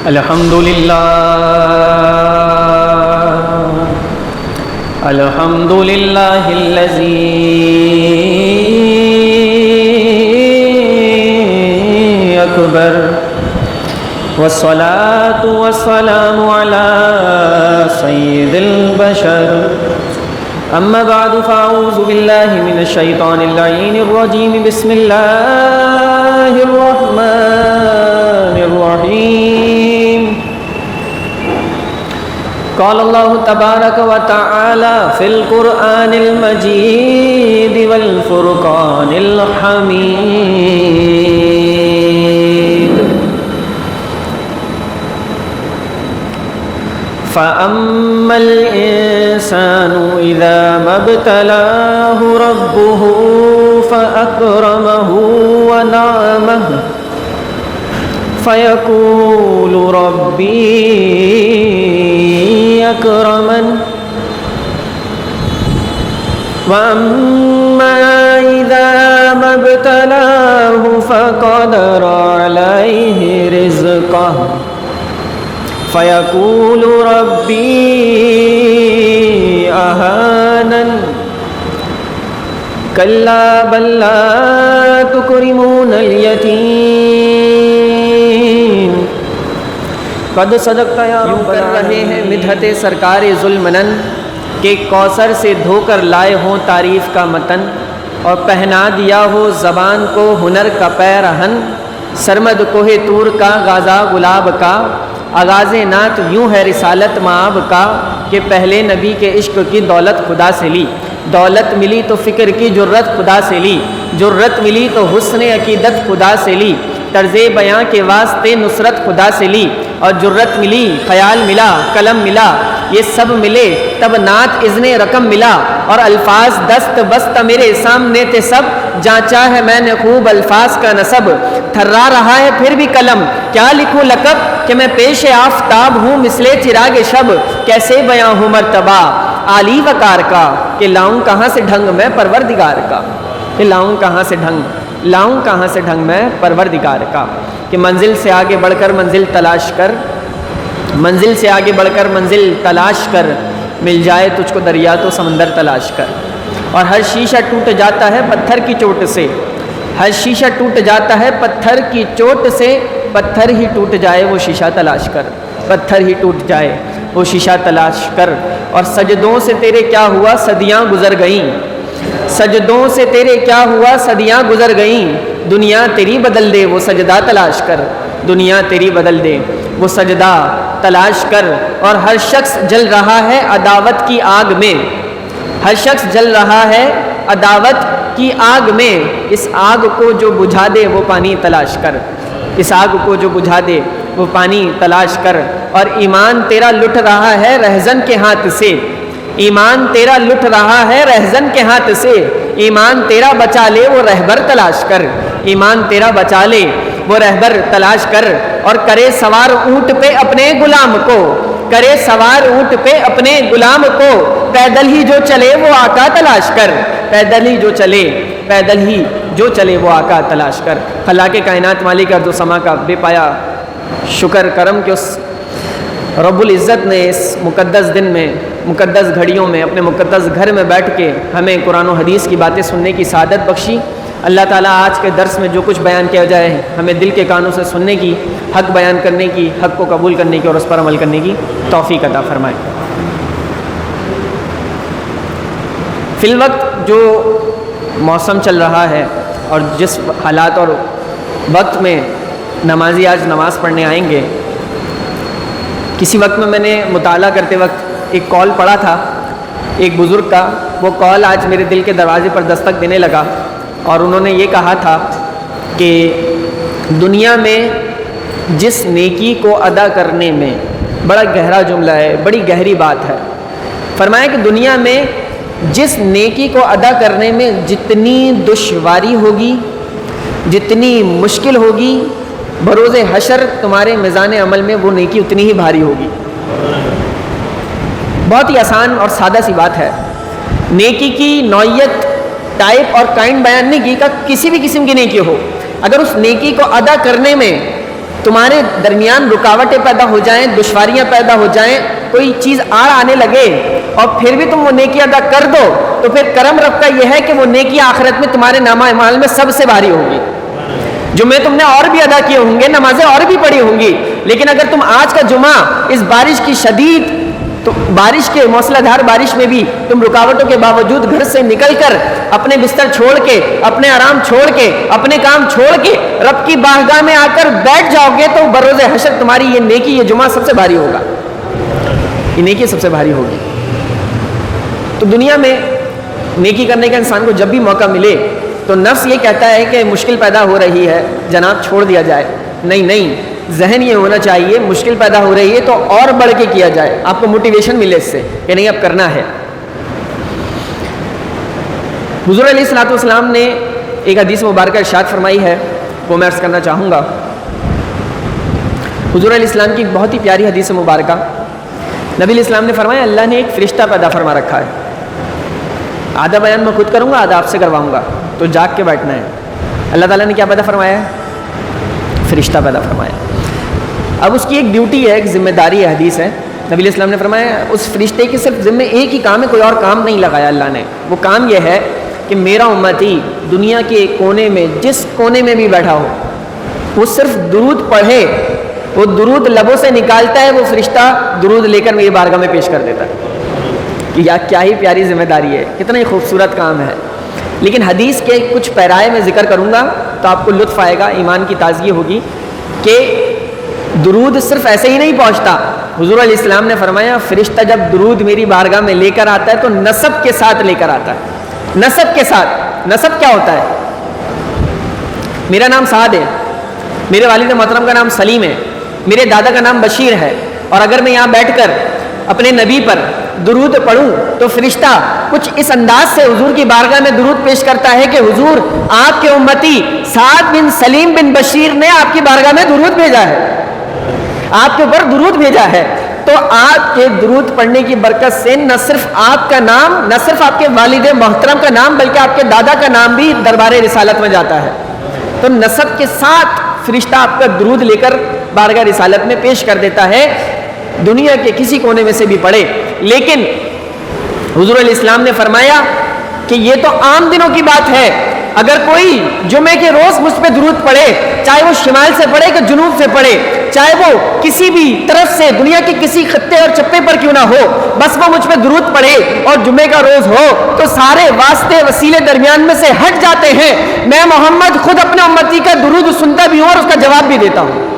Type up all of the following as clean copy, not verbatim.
الحمد لله الذي أكبر والصلاة والسلام على سيد البشر أما بعد فأعوذ بالله من الشيطان اللعين الرجيم بسم الله الرحمن الرحيم قال الله تبارك وتعالى في القرآن المجيد والفرقان الحميد فأما الإنسان إذا ما ابتلاه ربه فأكرمه ونعمه فيقول ربي أكرمن وأما إذا ما ابتلاه فقدر عليه رزقه فيقول ربي أهانن كلا بل لا تكرمون اليتيم قد صدقت یا رب کر رہے ہیں مدحت سرکار ذوالمنن کہ کوثر سے دھو کر لائے ہوں تعریف کا متن اور پہنا دیا ہو زبان کو ہنر کا پیرہن سرمد کوہ طور کا غازہ گلاب کا آغاز نعت یوں ہے رسالت مآب کا کہ پہلے نبی کے عشق کی دولت خدا سے لی دولت ملی تو فکر کی جرت خدا سے لی جرت ملی تو حسن عقیدت خدا سے لی طرز بیاں کے واسطے نصرت خدا سے لی اور جرت ملی خیال ملا قلم ملا یہ سب ملے تب نعت اذن رقم ملا اور الفاظ دست بست میرے سامنے تھے سب جانچا ہے میں نے خوب الفاظ کا نسب تھرا رہا ہے پھر بھی قلم کیا لکھوں لقب کہ میں پیش آفتاب ہوں مثل چراغ شب کیسے بیاں ہوں مرتبہ عالی وقار کا کہ لاؤں کہاں سے ڈھنگ میں پروردگار کا کہ لاؤں کہاں سے ڈھنگ میں پروردگار کا کہ منزل سے آگے بڑھ کر منزل تلاش کر منزل سے آگے بڑھ کر منزل تلاش کر مل جائے تجھ کو دریا تو سمندر تلاش کر اور ہر شیشہ ٹوٹ جاتا ہے پتھر کی چوٹ سے ہر شیشہ ٹوٹ جاتا ہے پتھر کی چوٹ سے پتھر ہی ٹوٹ جائے وہ شیشہ تلاش کر پتھر ہی ٹوٹ جائے وہ شیشہ تلاش کر اور سجدوں سے تیرے کیا ہوا صدیاں گزر گئیں سجدوں سے تیرے کیا ہوا صدیاں گزر گئیں دنیا تیری بدل دے وہ سجدہ تلاش کر دنیا تیری بدل دے وہ سجدہ تلاش کر اور ہر شخص جل رہا ہے عداوت کی آگ میں ہر شخص جل رہا ہے عداوت کی آگ میں اس آگ کو جو بجھا دے وہ پانی تلاش کر اس آگ کو جو بجھا دے وہ پانی تلاش کر اور ایمان تیرا لٹ رہا ہے رہزن کے ہاتھ سے ایمان تیرا لٹ رہا ہے رہزن کے ہاتھ سے ایمان تیرا بچا لے وہ رہبر تلاش کر ایمان تیرا بچا لے وہ رہبر تلاش کر اور کرے سوار اونٹ پہ اپنے غلام کو کرے سوار اونٹ پہ اپنے غلام کو پیدل ہی جو چلے وہ آقا تلاش کر پیدل ہی جو چلے وہ آقا تلاش کر خلاق کائنات مالک ارض و سما کا بے پایا شکر کرم کہ اس رب العزت نے اس مقدس دن میں مقدس گھڑیوں میں اپنے مقدس گھر میں بیٹھ کے ہمیں قرآن و حدیث کی باتیں سننے کی سعادت بخشی اللہ تعالیٰ آج کے درس میں جو کچھ بیان کیا جائے ہمیں دل کے کانوں سے سننے کی حق بیان کرنے کی حق کو قبول کرنے کی اور اس پر عمل کرنے کی توفیق عطا فرمائے فی الوقت جو موسم چل رہا ہے اور جس حالات اور وقت میں نمازی آج نماز پڑھنے آئیں گے کسی وقت میں نے مطالعہ کرتے وقت ایک کال پڑا تھا ایک بزرگ کا وہ کال آج میرے دل کے دروازے پر دستک دینے لگا اور انہوں نے یہ کہا تھا کہ دنیا میں جس نیکی کو ادا کرنے میں بڑا گہرا جملہ ہے بڑی گہری بات ہے فرمایا کہ دنیا میں جس نیکی کو ادا کرنے میں جتنی دشواری ہوگی جتنی مشکل ہوگی بروز حشر تمہارے میزان عمل میں وہ نیکی اتنی ہی بھاری ہوگی بہت ہی آسان اور سادہ سی بات ہے نیکی کی نوعیت ٹائپ اور کائنڈ بیان نہیں کی کہ کسی بھی قسم کی نیکی ہو اگر اس نیکی کو ادا کرنے میں تمہارے درمیان رکاوٹیں پیدا ہو جائیں، دشواریاں پیدا ہو جائیں، کوئی چیز آڑ آنے لگے اور پھر بھی تم وہ نیکی ادا کر دو، تو پھر کرم رب کا یہ ہے کہ وہ نیکی آخرت میں تمہارے نامہ اعمال میں سب سے بھاری ہوگی۔ جمعے تم نے اور بھی ادا کیے ہوں گے، نمازیں اور بھی پڑھی ہوں گی، لیکن اگر تم آج کا جمعہ اس بارش کی شدید، تو بارش کے موسلا دھار بارش میں بھی تم رکاوٹوں کے باوجود گھر سے نکل کر اپنے بستر چھوڑ کے، اپنے آرام چھوڑ کے، اپنے کام چھوڑ کے رب کی بارگاہ میں آ کر بیٹھ جاؤ گے، تو بروز حشر تمہاری یہ نیکی، یہ جمعہ سب سے بھاری ہوگا، یہ نیکی سب سے بھاری ہوگی۔ تو دنیا میں نیکی کرنے کا انسان کو جب بھی موقع ملے تو نفس یہ کہتا ہے کہ مشکل پیدا ہو رہی ہے جناب چھوڑ دیا جائے، نہیں، ذہن یہ ہونا چاہیے مشکل پیدا ہو رہی ہے تو اور بڑھ کے کیا جائے، آپ کو موٹیویشن ملے اس سے کہ نہیں اب کرنا ہے۔ حضور علیہ الصلوۃ والسلام نے ایک حدیث مبارکہ ارشاد فرمائی ہے، وہ میں عرض کرنا چاہوں گا۔ حضور علیہ السلام کی ایک بہت ہی پیاری حدیث مبارکہ، نبی علیہ السلام نے فرمایا اللہ نے ایک فرشتہ پیدا فرما رکھا ہے، آدھا بیان میں خود کروں گا، آدھا آپ سے کرواؤں گا، تو جاگ کے بیٹھنا ہے۔ اللہ تعالیٰ نے کیا پیدا فرمایا ہے؟ فرشتہ پیدا فرمایا۔ اب اس کی ایک ڈیوٹی ہے، ایک ذمہ داری ہے، حدیث ہے، نبی علیہ السلام نے فرمایا اس فرشتے کے صرف ذمہ ایک ہی کام ہے، کوئی اور کام نہیں لگایا اللہ نے، وہ کام یہ ہے کہ میرا امتی دنیا کے کونے میں جس کونے میں بھی بیٹھا ہو وہ صرف درود پڑھے، وہ درود لبوں سے نکالتا ہے، وہ فرشتہ درود لے کر میری بارگاہ میں پیش کر دیتا ہے۔ یا کیا ہی پیاری ذمہ داری ہے، کتنا ہی خوبصورت کام ہے۔ لیکن حدیث کے کچھ پیرائے میں ذکر کروں گا تو آپ کو لطف آئے گا، ایمان کی تازگی ہوگی کہ درود صرف ایسے ہی نہیں پہنچتا۔ حضور علیہ السلام نے فرمایا فرشتہ جب درود میری بارگاہ میں لے کر آتا ہے تو نسب کے ساتھ لے کر آتا ہے، نسب کے ساتھ۔ نسب کیا ہوتا ہے؟ میرا نام سعد ہے، میرے والد محترم کا نام سلیم ہے، میرے دادا کا نام بشیر ہے، اور اگر میں یہاں بیٹھ کر اپنے نبی پر درود پڑھوں تو فرشتہ کچھ اس انداز سے حضور کی بارگاہ میں درود پیش کرتا ہے کہ حضور آپ کے امتی سعد بن سلیم بن بشیر نے آپ کی بارگاہ میں درود بھیجا ہے، آپ کے اوپر درود بھیجا ہے۔ تو آپ کے درود پڑھنے کی برکت سے نہ صرف آپ کا نام، نہ صرف آپ کے والد محترم کا نام، بلکہ آپ کے دادا کا نام بھی دربار رسالت میں جاتا ہے۔ تو نسب کے ساتھ فرشتہ آپ کا درود لے کر بارگاہ رسالت میں پیش کر دیتا ہے، دنیا کے کسی کونے میں سے بھی پڑھے۔ لیکن حضور علیہ السلام نے فرمایا کہ یہ تو عام دنوں کی بات ہے، اگر کوئی جمعے کے روز مجھ پہ درود پڑھے، چاہے وہ شمال سے پڑھے کہ جنوب سے پڑھے، چاہے وہ کسی بھی طرف سے دنیا کے کسی خطے اور چپے پر کیوں نہ ہو، بس وہ مجھ پہ درود پڑھے اور جمعے کا روز ہو تو سارے واسطے وسیلے درمیان میں سے ہٹ جاتے ہیں، میں محمد خود اپنے امتی کا درود سنتا بھی ہوں اور اس کا جواب بھی دیتا ہوں۔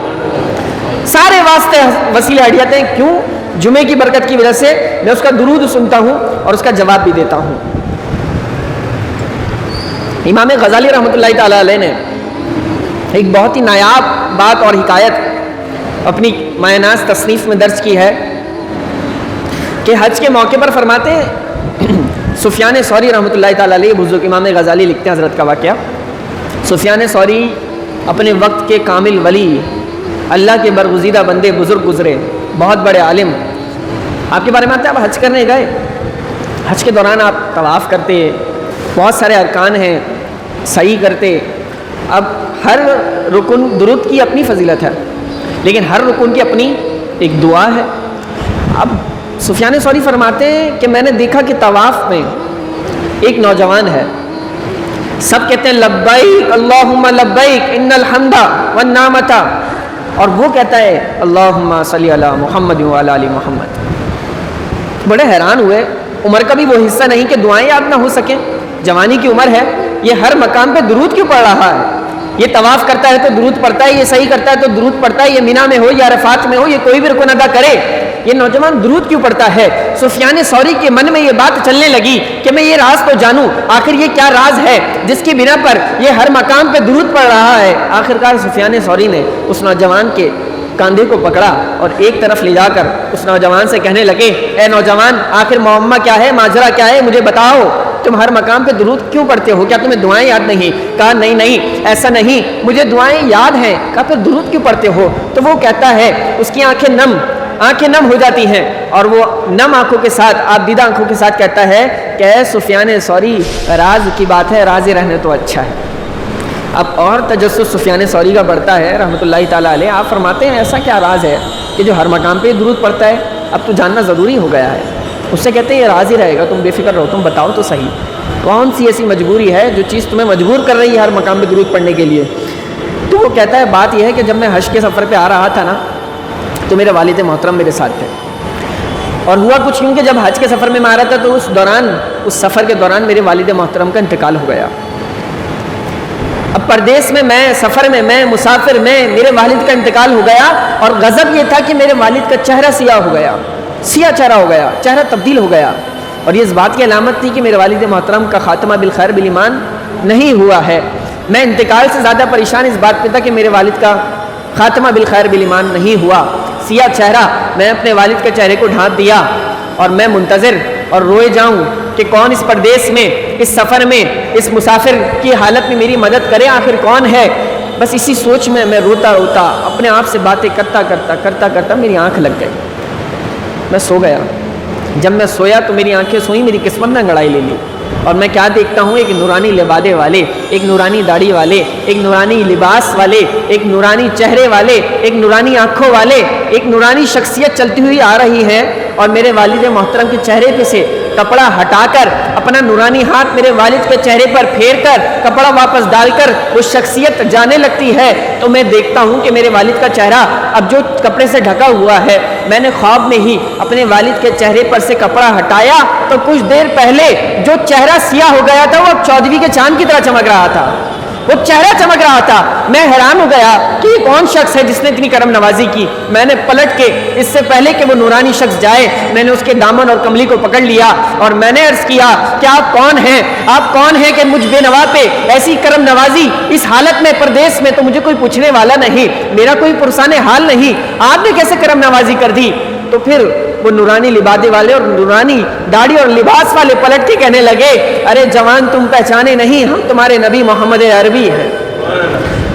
سارے واسطے وسیلے ہٹ جاتے ہیں، کیوں؟ جمعے کی برکت کی وجہ سے میں اس کا درود سنتا ہوں اور اس کا جواب بھی دیتا ہوں۔ امام غزالی رحمۃ اللہ تعالی علیہ نے ایک بہت ہی نایاب بات اور حکایت اپنی مایہ ناز تصنیف میں درج کی ہے کہ حج کے موقع پر فرماتے ہیں، سفیان ثوری رحمۃ اللہ تعالی علیہ، بزرگ امام غزالی لکھتے ہیں حضرت کا واقعہ، سفیان ثوری اپنے وقت کے کامل ولی، اللہ کے برگزیدہ بندے بزرگ گزرے، بہت بڑے عالم، آپ کے بارے میں آتے ہیں آپ حج کرنے گئے، حج کے دوران آپ طواف کرتے، بہت سارے ارکان ہیں، سعی کرتے، اب ہر رکن درود کی اپنی فضیلت ہے لیکن ہر رکن کی اپنی ایک دعا ہے۔ اب سفیان ثوری فرماتے ہیں کہ میں نے دیکھا کہ طواف میں ایک نوجوان ہے، سب کہتے ہیں لبیک اللہم لبیک ان الحمد والنعمت، اور وہ کہتا ہے اللہم صلی علی محمد وعلی آل محمد۔ بڑے حیران ہوئے، عمر کا بھی وہ حصہ نہیں کہ دعائیں یاد نہ ہو سکیں، جوانی کی عمر ہے، یہ ہر مقام پہ درود کیوں پڑھ رہا ہے؟ یہ طواف کرتا ہے تو درود پڑھتا ہے، یہ صحیح کرتا ہے تو درود پڑھتا ہے، یہ مینا میں ہو یا عرفات میں ہو، یہ کوئی بھی رکن ادا کرے، یہ نوجوان درود کیوں پڑھتا ہے؟ سفیان ثوری کے من میں یہ بات چلنے لگی کہ میں یہ راز تو جانوں، آخر یہ کیا راز ہے جس کی بنا پر یہ ہر مقام پہ درود پڑھ رہا ہے۔ آخرکار سفیان ثوری نے اس نوجوان کے کاندھے کو پکڑا اور ایک طرف لے جا کر اس نوجوان سے کہنے لگے، اے نوجوان آخر معمہ کیا ہے، ماجرا کیا ہے، مجھے بتاؤ، تم ہر مقام پہ درود کیوں پڑھتے ہو؟ کیا تمہیں دعائیں یاد نہیں؟ کہا نہیں ایسا نہیں، مجھے دعائیں یاد ہیں۔ کہا پھر درود کیوں پڑھتے ہو؟ تو وہ کہتا ہے، اس کی آنکھیں نم ہو جاتی ہیں اور وہ نم آنکھوں کے ساتھ، آبدیدہ آنکھوں کے ساتھ کہتا ہے کہ اے سفیان ثوری، راز کی بات ہے، راز رہنے تو اچھا ہے۔ اب اور تجسس سفیان ثوری کا بڑھتا ہے رحمۃ اللہ تعالیٰ علیہ. آپ فرماتے ہیں ایسا کیا راز ہے کہ جو ہر مقام پہ درود پڑھتا ہے اب تو جاننا ضروری ہو گیا ہے. اس سے کہتے ہیں یہ راز ہی رہے گا, تم بے فکر رہو, تم بتاؤ تو صحیح کون سی ایسی مجبوری ہے جو چیز تمہیں مجبور کر رہی ہے ہر مقام پہ درود پڑھنے کے لیے. تو وہ کہتا ہے بات یہ ہے کہ جب میں حج کے سفر پہ آ رہا تھا نا تو میرے والد محترم میرے ساتھ تھے, اور ہوا کچھ یوں کہ جب حج کے سفر میں آ رہا تھا تو اس سفر کے دوران میرے والد محترم کا انتقال ہو گیا. اب پردیس میں سفر میں مسافر میں میرے والد کا انتقال ہو گیا, اور غضب یہ تھا کہ میرے والد کا چہرہ سیاہ ہو گیا, سیاہ چہرہ ہو گیا, چہرہ تبدیل ہو گیا. اور یہ اس بات کی علامت تھی کہ میرے والد محترم کا خاتمہ بالخیر بالایمان نہیں ہوا ہے. میں انتقال سے زیادہ پریشان اس بات پہ تھا کہ میرے والد کا خاتمہ بالخیر بالایمان نہیں ہوا. سیاہ چہرہ, میں اپنے والد کے چہرے کو ڈھانپ دیا اور میں منتظر اور روئے جاؤں کہ کون اس پردیس میں, اس سفر میں, اس مسافر کی حالت میں میری مدد کرے, آخر کون ہے. بس اسی سوچ میں روتا روتا اپنے آپ سے باتیں کرتا میری آنکھ لگ گئی, میں سو گیا. جب میں سویا تو میری آنکھیں سوئیں, میری قسمت نے انگڑائی لے لی, اور میں کیا دیکھتا ہوں, ایک نورانی لبادے والے, ایک نورانی داڑھی والے, ایک نورانی لباس والے, ایک نورانی چہرے والے, ایک نورانی آنکھوں والے, ایک نورانی شخصیت چلتی ہوئی آ رہی ہے, اور میرے والد محترم کے چہرے پہ سے کپڑا ہٹا کر اپنا نورانی ہاتھ میرے والد کے چہرے پر پھیر کر کپڑا واپس ڈال کر وہ شخصیت جانے لگتی ہے. تو میں دیکھتا ہوں کہ میرے والد کا چہرہ اب جو کپڑے سے ڈھکا ہوا ہے, میں نے خواب میں ہی اپنے والد کے چہرے پر سے کپڑا ہٹایا تو کچھ دیر پہلے جو چہرہ سیاہ ہو گیا تھا وہ 14ویں کے چاند کی طرح چمک رہا تھا, وہ چہرہ چمک رہا تھا. میں حیران ہو گیا کہ یہ کون شخص ہے جس نے اتنی کرم نوازی کی. میں نے پلٹ کے اس سے پہلے کہ وہ نورانی شخص جائے میں نے اس کے دامن اور کملی کو پکڑ لیا اور میں نے عرض کیا کہ آپ کون ہیں, آپ کون ہیں کہ مجھ بے نوا پہ ایسی کرم نوازی اس حالت میں پردیس میں, تو مجھے کوئی پوچھنے والا نہیں, میرا کوئی پرسان حال نہیں, آپ نے کیسے کرم نوازی کر دی. تو پھر وہ نورانی لبادے والے اور نورانی داڑھی اور لباس والے پلٹ کے کہنے لگے ارے جوان تم پہچانے نہیں, ہم تمہارے نبی محمد عربی ہیں,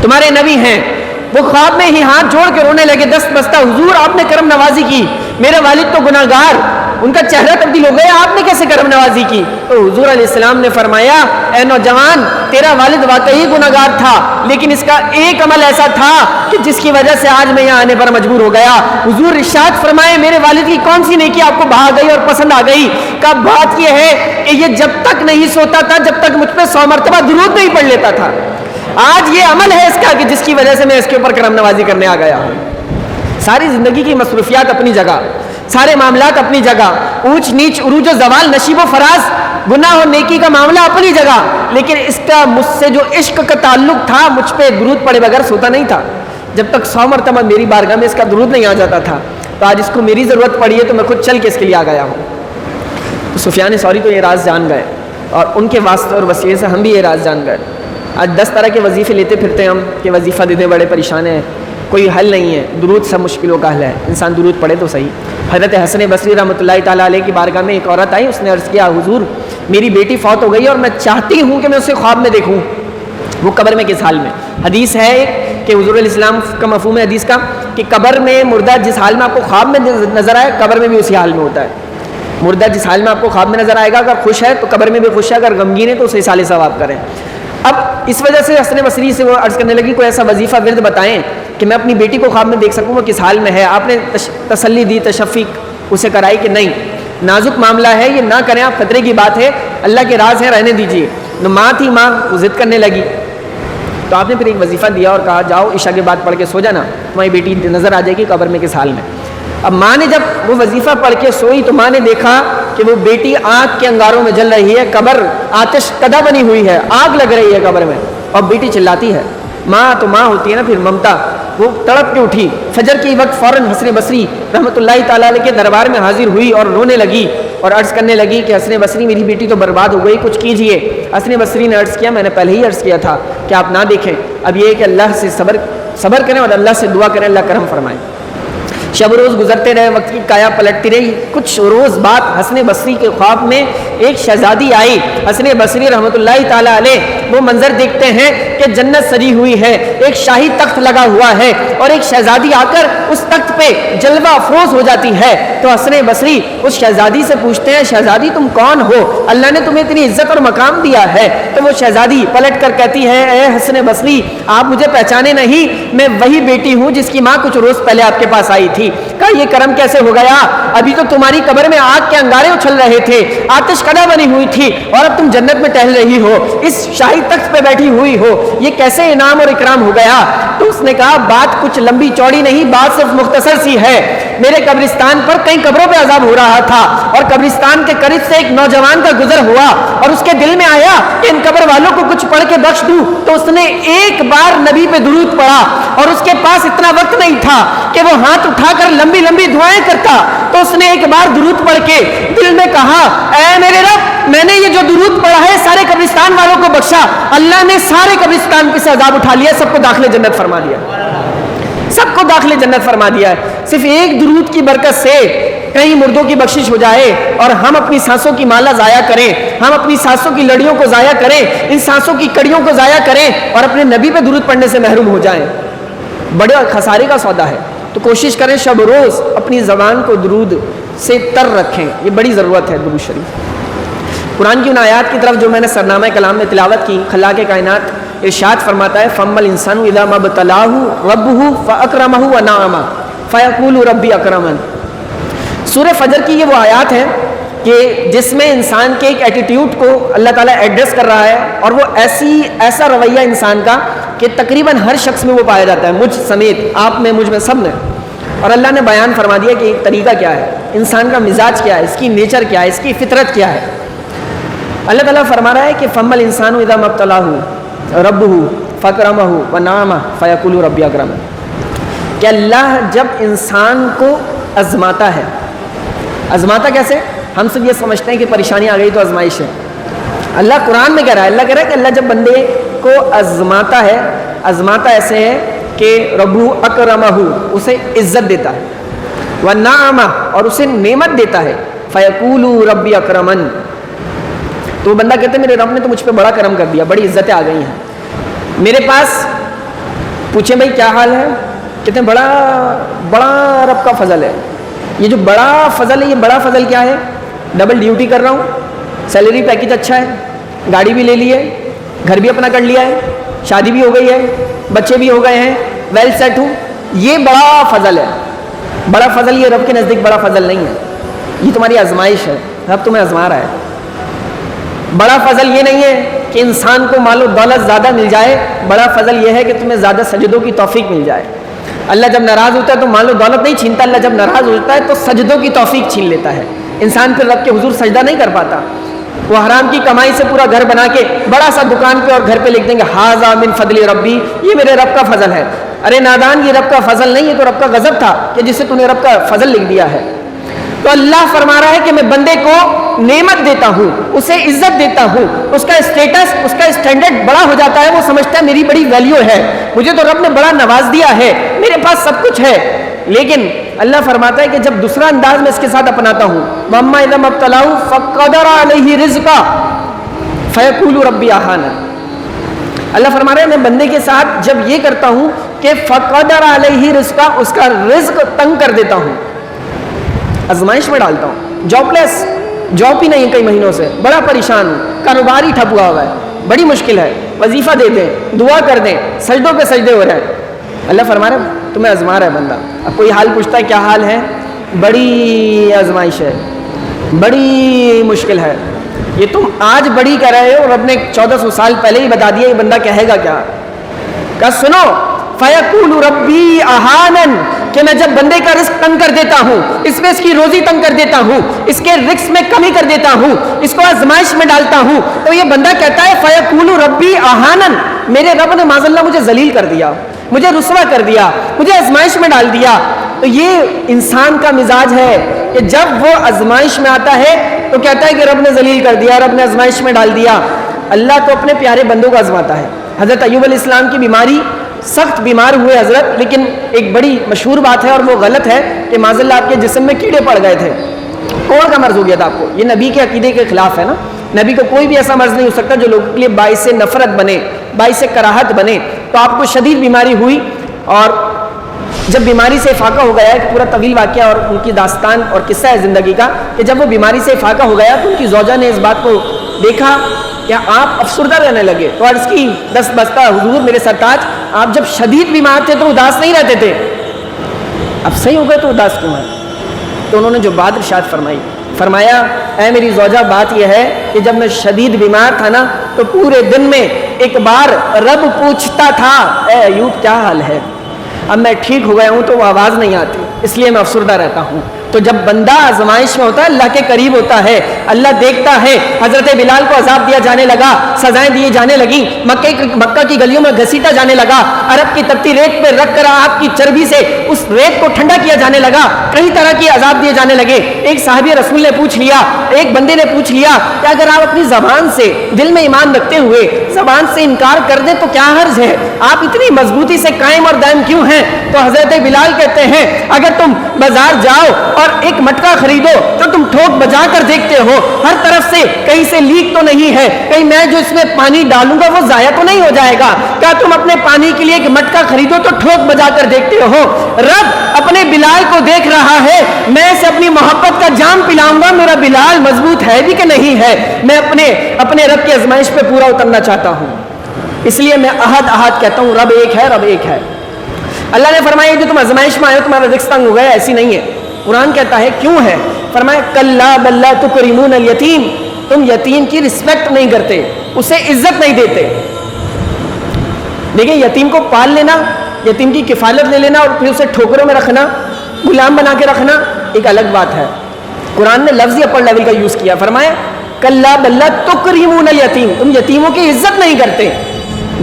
تمہارے نبی ہیں. وہ خواب میں ہی ہاتھ جوڑ کے رونے لگے دست بستہ, حضور آپ نے کرم نوازی کی, میرے والد تو گناہ گار, ان کا چہرہ تبدیل ہو گیا, آپ نے کیسے کرم نوازی کی. تو حضور علیہ السلام نے فرمایا اے نوجوان تیرا والد واقعی گناہ گار تھا, لیکن اس کا ایک عمل ایسا تھا کہ جس کی وجہ سے آج میں یہاں آنے پر مجبور ہو گیا. حضور ارشاد فرمائے میرے والد کی کون سی نیکی آپ کو بھا گئی اور پسند آ گئی. کا بات یہ ہے کہ یہ جب تک نہیں سوتا تھا جب تک مجھ پہ 100 مرتبہ درود نہیں پڑھ لیتا تھا. آج یہ عمل ہے اس کا کہ جس کی وجہ سے میں اس کے اوپر کرم نوازی کرنے آ گیا ہوں. ساری زندگی کی مصروفیات اپنی جگہ, سارے معاملات اپنی جگہ, اونچ نیچ عروج و زوال نشیب و فراز گناہ اور نیکی کا معاملہ اپنی جگہ, لیکن اس کا مجھ سے جو عشق کا تعلق تھا مجھ پہ درود پڑے بغیر سوتا نہیں تھا. جب تک 100 مرتبہ میری بارگاہ میں اس کا درود نہیں آ جاتا تھا, تو آج اس کو میری ضرورت پڑی ہے تو میں خود چل کے اس کے لیے آ گیا ہوں. تو سفیان ثوری تو یہ راز جان گئے, اور ان کے واسطے اور وسیلے سے ہم بھی یہ راز جان گئے. آج 10 طرح کے وظیفے لیتے پھرتے ہیں ہم کہ وظیفہ دینے بڑے پریشان ہیں, کوئی حل نہیں ہے. درود سب مشکلوں کا حل ہے, انسان درود پڑھے تو صحیح. حضرت حسن بصری رحمۃ اللہ تعالیٰ علیہ کی بارگاہ میں ایک عورت آئی, اس نے عرض کیا حضور میری بیٹی فوت ہو گئی اور میں چاہتی ہوں کہ میں اسے خواب میں دیکھوں, وہ قبر میں کس حال میں. حدیث ہے کہ حضور علیہ السلام کا مفہوم ہے حدیث کا کہ قبر میں مردہ جس حال میں آپ کو خواب میں نظر آئے قبر میں بھی اسی حال میں ہوتا ہے. مردہ جس حال میں آپ کو خواب میں نظر آئے گا, اگر خوش ہے تو قبر میں بھی خوش ہے, اگر غمگین ہے تو اسے اصال ثواب کریں. اب اس وجہ سے حسن بصری سے وہ عرض کرنے لگی کوئی ایسا وظیفہ ورد بتائیں کہ میں اپنی بیٹی کو خواب میں دیکھ سکوں وہ کس حال میں ہے. آپ نے تسلی دی, تشفیق اسے کرائی کہ نہیں نازک معاملہ ہے, یہ نہ کریں آپ, خطرے کی بات ہے, اللہ کے راز ہے, رہنے دیجیے. ماں تھی, ماں وہ ضد کرنے لگی, تو آپ نے پھر ایک وظیفہ دیا اور کہا جاؤ عشاء کے بعد پڑھ کے سو جانا, تمہاری بیٹی نظر آ جائے گی قبر میں کس حال میں. اب ماں نے جب وہ وظیفہ پڑھ کے سوئی تو ماں نے دیکھا کہ وہ بیٹی آگ کے انگاروں میں جل رہی ہے, قبر آتش کدہ بنی ہوئی ہے, آگ لگ رہی ہے قبر میں, اور بیٹی چلاتی ہے. ماں تو ماں ہوتی ہے نا, پھر ممتا, وہ تڑپ کے اٹھی. فجر کے وقت فوراً حسن بصری رحمۃ اللہ تعالیٰ علیہ کے دربار میں حاضر ہوئی اور رونے لگی اور عرض کرنے لگی کہ حسن بصری میری بیٹی تو برباد ہو گئی, کچھ کیجئے. حسن بصری نے عرض کیا میں نے پہلے ہی عرض کیا تھا کہ آپ نہ دیکھیں, اب یہ ہے کہ اللہ سے صبر کریں اور اللہ سے دعا کریں, اللہ کرم فرمائے. شب روز گزرتے رہے, وقت کی کایا پلٹتی رہی. کچھ روز بعد حسن بصری کے خواب میں ایک شہزادی آئی. حسن بصری رحمۃ اللہ تعالیٰ علیہ وہ منظر دیکھتے ہیں کہ جنت سجی ہوئی ہے، ایک شاہی تخت لگا ہوا ہے اور ایک شہزادی آ کر اس تخت پہ جلوہ افروز ہو جاتی ہے، تو حسن بصری اس شہزادی سے پوچھتے ہیں شہزادی تم کون ہو، اللہ نے تمہیں اتنی عزت اور مقام دیا ہے؟ تو وہ شہزادی پلٹ کر کہتی ہے اے حسن بصری آپ مجھے پہچانے نہیں، میں وہی بیٹی ہوں جس کی ماں کچھ روز پہلے آپ کے پاس آئی تھی۔ کہا یہ کرم کیسے ہو گیا؟ ابھی تو تمہاری قبر میں آگ کے انگارے اچھل رہے تھے، آتش کڑا بنی ہوئی تھی اور اب تم جنت میں ٹہل رہی ہو، اس شاہی تخت پہ بیٹھی ہوئی ہو، یہ کیسے انعام اور اکرام ہو گیا؟ تو اس نے کہا بات کچھ لمبی چوڑی نہیں، بات صرف مختصر سی ہے، میرے قبرستان پر کئی قبروں پہ عذاب ہو رہا تھا اور قبرستان کے قریب سے ایک نوجوان کا گزر ہوا اور اس کے دل میں آیا کہ ان قبر والوں کو کچھ پڑھ کے بخش دوں، تو اس نے ایک بار نبی پہ درود پڑھا اور اس کے پاس اتنا وقت نہیں تھا کہ وہ ہاتھ اٹھا کر لمبی لمبی دعائیں کرتا، تو اس نے ایک بار درود پڑھ کے دل میں کہا اے میرے رب میں نے یہ جو درود پڑھا ہے سارے قبرستان والوں کو بخشا، اللہ نے سارے قبرستان پہ سے عذاب اٹھا لیا، سب کو داخل جنت فرما دیا، سب کو داخل جنت فرما دیا ہے۔ صرف ایک درود کی برکت سے کئی مردوں کی بخشش ہو جائے اور ہم اپنی سانسوں کی مالا ضائع کریں، ہم اپنی سانسوں کی لڑیوں کو ضائع کریں، ان سانسوں کی کڑیوں کو ضائع کریں اور اپنے نبی پہ درود پڑھنے سے محروم ہو جائیں، بڑے خسارے کا سودا ہے۔ تو کوشش کریں شب روز اپنی زبان کو درود سے تر رکھیں، یہ بڑی ضرورت ہے درود شریف۔ قرآن کی ان آیات کی طرف جو میں نے سرنامہ کلام میں تلاوت کی، خلاق کائنات ارشاد فرماتا ہے فَأَمَّا الْإِنسَانُ إِذَا مَا ابْتَلَاهُ رَبُّهُ فَأَكْرَمَهُ وَنَعَمَهُ فَيَقُولُ رَبِّي أَكْرَمَنِ۔ سورہ فجر کی یہ وہ آیات ہیں کہ جس میں انسان کے ایک ایٹیٹیوڈ کو اللہ تعالیٰ ایڈریس کر رہا ہے اور وہ ایسا رویہ انسان کا کہ تقریباً ہر شخص میں وہ پایا جاتا ہے، مجھ سمیت، آپ میں، مجھ میں، سب میں، اور اللہ نے بیان فرما دیا کہ ایک طریقہ کیا ہے، انسان کا مزاج کیا ہے، اس کی نیچر کیا ہے، اس کی فطرت کیا ہے۔ اللہ تعالیٰ فرما رہا ہے کہ فَأَمَّا الْإِنسَانُ إِذَا مَا ابْتَلَاهُ رَبُّهُ فَأَكْرَمَهُ وَنَعَمَهُ فَيَقُولُ رَبِّي أَكْرَمَنِ، کہ اللہ جب انسان کو آزماتا ہے، آزماتا کیسے؟ ہم سب یہ سمجھتے ہیں کہ پریشانی آ گئی تو آزمائش ہے، اللہ قرآن میں کہہ رہا ہے، اللہ کہہ رہا ہے کہ اللہ جب بندے کو آزماتا ہے، آزماتا ایسے ہے کہ ربُّ أَكْرَمَهُ اسے عزت دیتا ہے، وَنَعَمَهُ اور اسے نعمت دیتا ہے، فَيَقُولُ رَبِّي أَكْرَمَنِ، تو بندہ کہتے ہیں میرے رب نے تو مجھ پہ بڑا کرم کر دیا، بڑی عزتیں آ گئی ہیں میرے پاس۔ پوچھیں بھائی کیا حال ہے؟ کہتے ہیں بڑا رب کا فضل ہے۔ یہ جو بڑا فضل ہے، یہ بڑا فضل کیا ہے؟ ڈبل ڈیوٹی کر رہا ہوں، سیلری پیکج اچھا ہے، گاڑی بھی لے لی ہے، گھر بھی اپنا کر لیا ہے، شادی بھی ہو گئی ہے، بچے بھی ہو گئے ہیں، ویل سیٹ ہوں، یہ بڑا فضل ہے۔ بڑا فضل یہ رب کے نزدیک بڑا فضل نہیں ہے، یہ تمہاری آزمائش ہے، رب تمہیں آزما رہا ہے۔ بڑا فضل یہ نہیں ہے کہ انسان کو مال و دولت زیادہ مل جائے، بڑا فضل یہ ہے کہ تمہیں زیادہ سجدوں کی توفیق مل جائے۔ اللہ جب ناراض ہوتا ہے تو مال و دولت نہیں چھینتا، اللہ جب ناراض ہوتا ہے تو سجدوں کی توفیق چھین لیتا ہے، انسان پھر رب کے حضور سجدہ نہیں کر پاتا۔ وہ حرام کی کمائی سے پورا گھر بنا کے بڑا سا دکان پہ اور گھر پہ لکھ دیں گے ھذا من فضل ربی، یہ میرے رب کا فضل ہے۔ ارے نادان، یہ رب کا فضل نہیں، یہ تو رب کا غضب تھا کہ جسے تو نے رب کا فضل لکھ دیا ہے۔ تو اللہ فرما رہا ہے کہ میں بندے کو نعمت دیتا ہوں، اسے عزت دیتا ہوں، اس کا اسٹیٹس، اس کا اسٹینڈرڈ بڑا ہو جاتا ہے، وہ سمجھتا ہے میری بڑی ویلیو ہے، مجھے تو رب نے بڑا نواز دیا ہے، میرے پاس سب کچھ ہے۔ لیکن اللہ فرماتا ہے کہ جب دوسرا انداز میں اس کے ساتھ اپناتا ہوں، وَأَمَّا إِذَا مَا ابْتَلَاهُ فَقَدَرَ عَلَيْهِ رِزْقَهُ فَيَقُولُ رَبِّي أَهَانَنِ۔ اللہ فرما رہے ہیں میں بندے کے ساتھ جب یہ کرتا ہوں کہ فَقَدَرَ عَلَيْهِ رِزْقَهُ، اس کا رزق تنگ کر دیتا ہوں، آزمائش میں ڈالتا ہوں، جاب لیس، جاب ہی نہیں کئی مہینوں سے، بڑا پریشان ہوں، کاروبار ہی ٹھپ ہوا ہوا ہے، بڑی مشکل ہے، وظیفہ دے دیں، دعا کر دیں، سجدوں پہ سجدے ہو رہے ہیں۔ اللہ فرما رہا ہے تمہیں آزما رہا ہے بندہ۔ اب کوئی حال پوچھتا ہے کیا حال ہے؟ بڑی آزمائش ہے، بڑی مشکل ہے، یہ تم آج بڑی کہہ رہے ہو اور رب نے 1400 سال پہلے ہی بتا دیا یہ بندہ کہے گا کیا؟ کہا سنو فَيَقُولُ رَبِّي أَهَانَنِ، کہ میں جب بندے کا رزق تنگ کر دیتا ہوں، اس میں اس کی روزی تنگ کر دیتا ہوں، اس کے رزق میں کمی کر دیتا ہوں، اس کو آزمائش میں ڈالتا ہوں، تو یہ بندہ کہتا ہے فَيَقُولُ رَبِّي أَهَانَنِ، میرے رب نے معاذ اللہ مجھے ذلیل کر دیا، مجھے رسوا کر دیا، مجھے آزمائش میں ڈال دیا۔ تو یہ انسان کا مزاج ہے کہ جب وہ آزمائش میں آتا ہے تو کہتا ہے کہ رب نے ذلیل کر دیا، رب نے آزمائش میں ڈال دیا۔ اللہ تو اپنے پیارے بندوں کو آزماتا ہے۔ حضرت ایوب علیہ السلام کی بیماری، سخت بیمار ہوئے حضرت، لیکن ایک بڑی مشہور بات ہے اور وہ غلط ہے کہ معاذ اللہ آپ کے جسم میں کیڑے پڑ گئے تھے، کوڑ کا مرض ہو گیا تھا آپ کو، یہ نبی کے عقیدے کے خلاف ہے نا، نبی کو کوئی بھی ایسا مرض نہیں ہو سکتا جو لوگوں کے لیے باعث نفرت بنے، باعث کراہت بنے۔ تو آپ کو شدید بیماری ہوئی، اور جب بیماری سے افاقہ ہو گیا، ایک پورا طویل واقعہ اور ان کی داستان اور قصہ ہے زندگی کا، کہ جب وہ بیماری سے افاقہ ہو گیا تو ان کی زوجہ نے اس بات کو دیکھا کہ آپ افسردہ رہنے لگے، تو عرض کی دست بستہ حضور میرے سرتاج، آپ جب شدید بیمار تھے تو اداس نہیں رہتے تھے، اب صحیح ہو گئے تو اداس کیوں ہے؟ تو انہوں نے جو بات ارشاد فرمائی، فرمایا اے میری زوجہ، بات یہ ہے کہ جب میں شدید بیمار تھا نا تو پورے دن میں ایک بار رب پوچھتا تھا اے ایوب کیا حال ہے، اب میں ٹھیک ہو گیا ہوں تو وہ آواز نہیں آتی، اس لیے میں افسردہ رہتا ہوں۔ تو جب بندہ آزمائش میں ہوتا ہے، اللہ کے قریب ہوتا ہے، اللہ دیکھتا ہے۔ حضرت بلال کو عذاب دیا جانے لگا، سزائیں دی جانے لگیں، مکہ کی گلیوں میں گھسیٹا جانے لگا، عرب کی تپتی ریت پہ رکھ کر آپ کی چربی سے اس ریت کو ٹھنڈا کیا جانے لگا، کئی طرح کی عذاب دیے جانے لگے۔ ایک صحابی رسول نے پوچھ لیا، ایک بندے نے پوچھ لیا کہ اگر آپ اپنی زبان سے، دل میں ایمان رکھتے ہوئے زبان سے انکار کر دیں تو کیا حرج ہے، آپ اتنی مضبوطی سے قائم اور دائم کیوں ہیں؟ تو حضرت بلال کہتے ہیں اگر تم بازار جاؤ اور ایک مٹکا خریدو تو تم ٹھوک بجا کر دیکھتے ہو ہر طرف سے کہیں سے لیک تو نہیں ہے، کہیں میں جو اس میں پانی ڈالوں گا وہ ضائع تو نہیں ہو جائے گا، کیا تم اپنے پانی کے لیے ایک مٹکا خریدو تو ٹھوک بجا کر دیکھتے ہو؟ رب اپنے بلال کو دیکھ رہا ہے، میں اسے اپنی محبت کا جام پلاؤں گا، میرا بلال مضبوط ہے بھی کہ نہیں ہے، میں اپنے رب کی آزمائش پہ پورا اترنا چاہتا ہوں، اس لیے میں احد احد کہتا ہوں، رب ایک ہے، رب ایک ہے۔ اللہ نے فرمایا جو تم آزمائش میں آئے ہو تمہارا رزق تنگ ہو گیا، ایسی نہیں ہے۔ قرآن کہتا ہے کیوں ہے؟ فرمایا کلا بل لا تکرمون الیتیم، تم یتیم کی رسپیکٹ نہیں کرتے، اسے عزت نہیں دیتے۔ دیکھیں یتیم کو پال لینا، یتیم کی کفالت لے لینا اور پھر اسے ٹھوکروں میں رکھنا، غلام بنا کے رکھنا ایک الگ بات ہے۔ قرآن نے لفظ اپر لیول کا یوز کیا، فرمایا کلا بل لا تکرمون الیتیم، تم یتیموں کی عزت نہیں کرتے۔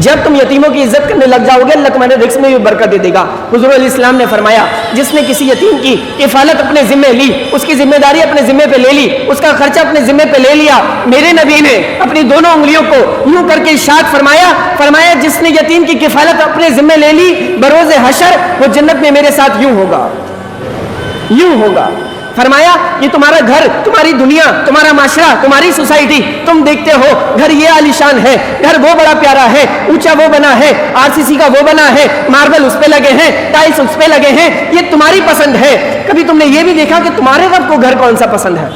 جب تم یتیموں کی عزت کرنے لگ جاؤ گے اللہ تمہارے رزق میں بھی برکت دے دے گا۔ حضور علیہ السلام نے فرمایا جس نے کسی یتیم کی کفالت اپنے ذمہ لی، اس کی ذمہ داری اپنے ذمہ پہ لے لی، اس کا خرچہ اپنے ذمہ پہ لے لیا، میرے نبی نے اپنی دونوں انگلیوں کو یوں کر کے ارشاد فرمایا جس نے یتیم کی کفالت اپنے ذمہ لے لی بروز حشر وہ جنت میں میرے ساتھ یوں ہوگا۔ فرمایا یہ تمہارا گھر، تمہاری دنیا، تمہارا معاشرہ، تمہاری سوسائٹی، تم دیکھتے ہو گھر یہ عالیشان ہے، گھر وہ بڑا پیارا ہے، اونچا وہ بنا ہے، RCC کا وہ بنا ہے، ماربل اس پہ لگے ہیں، ٹائلس اس پہ لگے ہیں، یہ تمہاری پسند ہے۔ کبھی تم نے یہ بھی دیکھا کہ تمہارے رب کو گھر کون سا پسند ہے؟